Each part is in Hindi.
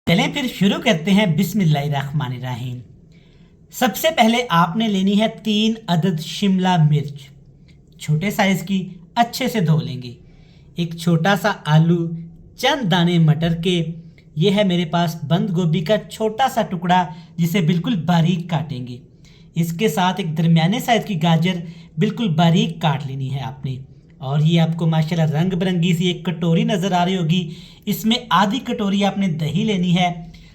चलें फिर शुरू करते हैं बिस्मिल्लाहिर्रहमानिर्रहीम। सबसे पहले आपने लेनी है 3 अदद शिमला मिर्च, छोटे साइज़ की, अच्छे से धो लेंगे। एक छोटा सा आलू, चंद दाने मटर के, ये है मेरे पास बंद गोभी का छोटा सा टुकड़ा जिसे बिल्कुल बारीक काटेंगे। इसके साथ एक दरमियाने साइज़ की गाजर बिल्कुल बारीक काट लेनी है आपने। और ये आपको माशाल्लाह रंग बिरंगी सी एक कटोरी नज़र आ रही होगी, इसमें आधी कटोरी आपने दही लेनी है।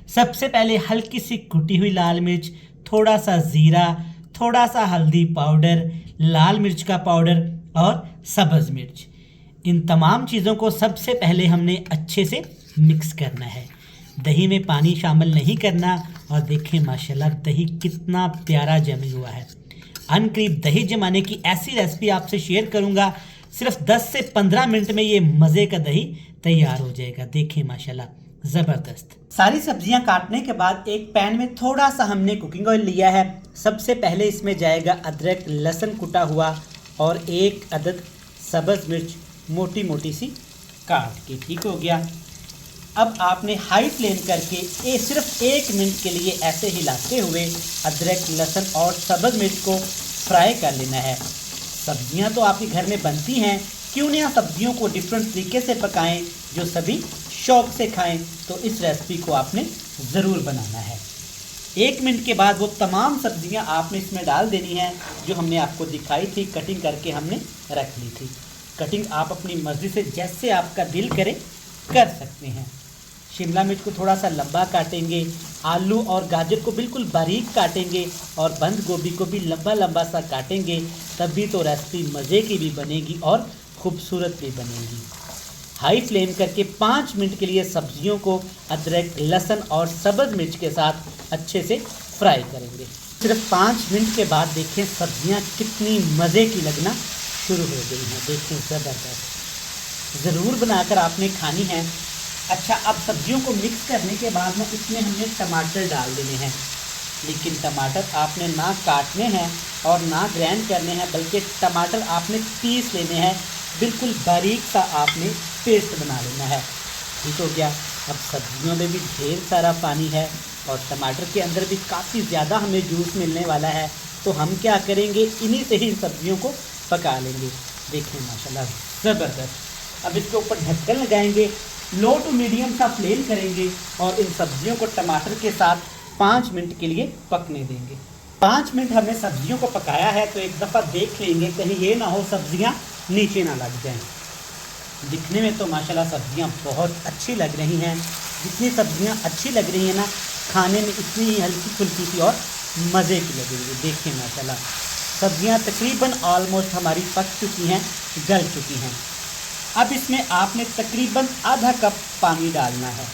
सबसे पहले हल्की सी कुटी हुई लाल मिर्च, थोड़ा सा ज़ीरा, थोड़ा सा हल्दी पाउडर, लाल मिर्च का पाउडर और सब्ज़ मिर्च। इन तमाम चीज़ों को सबसे पहले हमने अच्छे से मिक्स करना है। दही में पानी शामिल नहीं करना। और देखें माशाल्लाह दही कितना प्यारा जमी हुआ है। अनकरीब दही जमाने की ऐसी रेसिपी आपसे शेयर करूंगा, सिर्फ 10 से 15 मिनट में ये मज़े का दही तैयार हो जाएगा। देखें माशाल्लाह ज़बरदस्त। सारी सब्जियां काटने के बाद एक पैन में थोड़ा सा हमने कुकिंग ऑयल लिया है। सबसे पहले इसमें जाएगा अदरक लहसुन कुटा हुआ और 1 अदद सब्ज़ मिर्च मोटी मोटी सी काट के। ठीक हो गया। अब आपने हाई फ्लेम करके ये सिर्फ 1 मिनट के लिए ऐसे हिलाते हुए अदरक लहसुन और सब्ज़ मिर्च को फ्राई कर लेना है। सब्जियां तो आपके घर में बनती हैं, क्यों ना सब्जियों को डिफरेंट तरीके से पकाएं जो सभी शौक से खाएं। तो इस रेसिपी को आपने ज़रूर बनाना है। 1 मिनट के बाद वो तमाम सब्जियां आपने इसमें डाल देनी है जो हमने आपको दिखाई थी, कटिंग करके हमने रख ली थी। कटिंग आप अपनी मर्ज़ी से जैसे आपका दिल करे कर सकते हैं। शिमला मिर्च को थोड़ा सा लंबा काटेंगे, आलू और गाजर को बिल्कुल बारीक काटेंगे और बंद गोभी को भी लंबा लंबा सा काटेंगे, तभी तो रेसिपी मज़े की भी बनेगी और ख़ूबसूरत भी बनेगी। हाई फ्लेम करके 5 मिनट के लिए सब्जियों को अदरक लहसुन और सब्ज़ मिर्च के साथ अच्छे से फ्राई करेंगे। सिर्फ 5 मिनट के बाद देखें सब्जियां कितनी मज़े की लगना शुरू हो गई हैं। देखें ज़बरदस्त, ज़रूर बनाकर आपने खानी है। अच्छा, अब सब्जियों को मिक्स करने के बाद में इसमें हमने टमाटर डाल देने हैं, लेकिन टमाटर आपने ना काटने हैं और ना ग्राइंड करने हैं, बल्कि टमाटर आपने पीस लेने हैं। बिल्कुल बारीक सा आपने पेस्ट बना लेना है। ठीक हो गया। अब सब्जियों में भी ढेर सारा पानी है और टमाटर के अंदर भी काफ़ी ज़्यादा हमें जूस मिलने वाला है, तो हम क्या करेंगे, इन्हीं से ही सब्जियों को पका लेंगे। देखें माशाल्लाह ज़बरदस्त। अब इसके ऊपर ढक्कन लगाएंगे, लो टू मीडियम सा फ्लेम करेंगे और इन सब्जियों को टमाटर के साथ 5 मिनट के लिए पकने देंगे। 5 मिनट हमने सब्जियों को पकाया है, तो एक दफ़ा देख लेंगे कहीं ये ना हो सब्जियां नीचे ना लग जाएं। दिखने में तो माशाल्लाह सब्जियां बहुत अच्छी लग रही हैं। जितनी सब्जियां अच्छी लग रही हैं ना, खाने में इतनी ही हल्की फुल्की सी और मज़े की लगेगी। देखें माशाल्लाह सब्जियां तकरीबन ऑलमोस्ट हमारी पक चुकी हैं, गल चुकी हैं। अब इसमें आपने तकरीबन आधा कप पानी डालना है।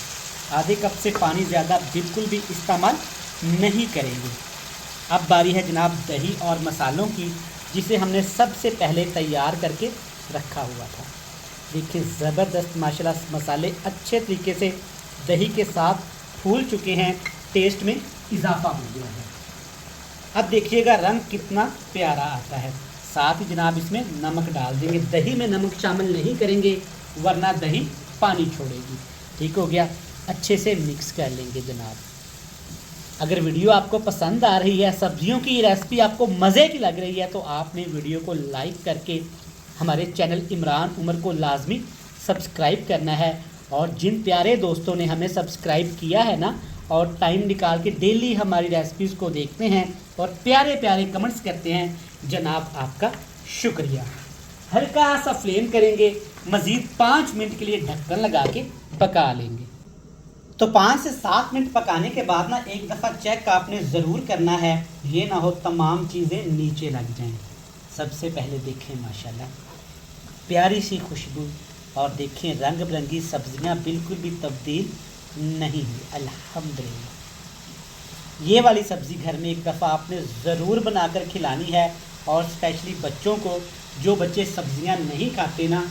आधे कप से पानी ज़्यादा बिल्कुल भी इस्तेमाल नहीं करेंगे। अब बारी है जनाब दही और मसालों की, जिसे हमने सबसे पहले तैयार करके रखा हुआ था। देखिए ज़बरदस्त माशाल्लाह मसाले अच्छे तरीके से दही के साथ फूल चुके हैं, टेस्ट में इजाफा हो गया है। अब देखिएगा रंग कितना प्यारा आता है। साथ ही जनाब इसमें नमक डाल देंगे। दही में नमक शामिल नहीं करेंगे वरना दही पानी छोड़ेगी। ठीक हो गया। अच्छे से मिक्स कर लेंगे जनाब। अगर वीडियो आपको पसंद आ रही है, सब्जियों की रेसिपी आपको मज़े की लग रही है, तो आपने वीडियो को लाइक करके हमारे चैनल इमरान उमर को लाजमी सब्सक्राइब करना है। और जिन प्यारे दोस्तों ने हमें सब्सक्राइब किया है ना और टाइम निकाल के डेली हमारी रेसिपीज़ को देखते हैं और प्यारे प्यारे कमेंट्स करते हैं, जनाब आपका शुक्रिया। हल्का सा फ्लेम करेंगे, मज़ीद 5 मिनट के लिए ढक्कन लगा के पका लेंगे। तो 5 से 7 मिनट पकाने के बाद ना एक दफ़ा चेक आपने ज़रूर करना है, ये ना हो तमाम चीज़ें नीचे लग जाएं। सबसे पहले देखें माशाल्लाह प्यारी सी खुशबू और देखें रंग बिरंगी सब्जियां बिल्कुल भी तब्दील नहीं हुई। अल्हम्दुलिल्लाह, ये वाली सब्ज़ी घर में एक दफ़ा आपने ज़रूर बनाकर खिलानी है। और स्पेशली बच्चों को, जो बच्चे सब्ज़ियां नहीं खाते ना,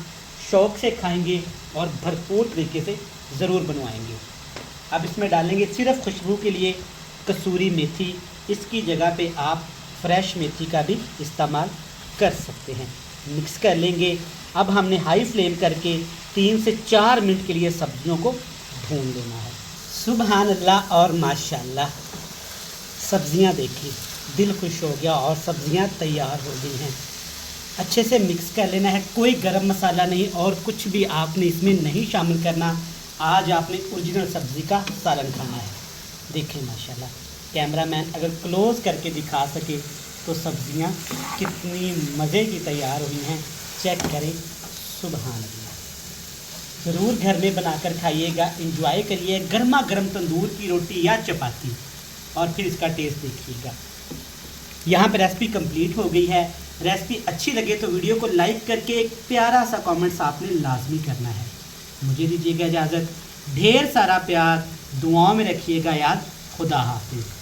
शौक़ से खाएंगे और भरपूर तरीके से ज़रूर बनवाएंगे। अब इसमें डालेंगे सिर्फ खुशबू के लिए कसूरी मेथी। इसकी जगह पे आप फ्रेश मेथी का भी इस्तेमाल कर सकते हैं। मिक्स कर लेंगे। अब हमने हाई फ्लेम करके 3 से 4 मिनट के लिए सब्जियों को भून लेना है। सुबहान अल्लाह और माशाल्लाह। सब्ज़ियाँ देखिए, दिल खुश हो गया और सब्ज़ियाँ तैयार हो गई हैं। अच्छे से मिक्स कर लेना है, कोई गरम मसाला नहीं और कुछ भी आपने इसमें नहीं शामिल करना। आज आपने ओरिजिनल सब्ज़ी का सालन खाना है। देखें माशाल्लाह, कैमरामैन अगर क्लोज़ करके दिखा सके तो सब्ज़ियाँ कितनी मज़े की तैयार हुई हैं, चेक करें। सुबहान अल्लाह। ज़रूर घर में बनाकर खाइएगा, इंजॉय करिए गर्मा गर्म तंदूर की रोटी या चपाती, और फिर इसका टेस्ट देखिएगा। यहाँ पे रेसिपी कंप्लीट हो गई है। रेसिपी अच्छी लगे तो वीडियो को लाइक करके एक प्यारा सा कमेंट्स आपने लाजमी करना है। मुझे दीजिएगा इजाज़त, ढेर सारा प्यार, दुआओं में रखिएगा याद। खुदा हाफिज़।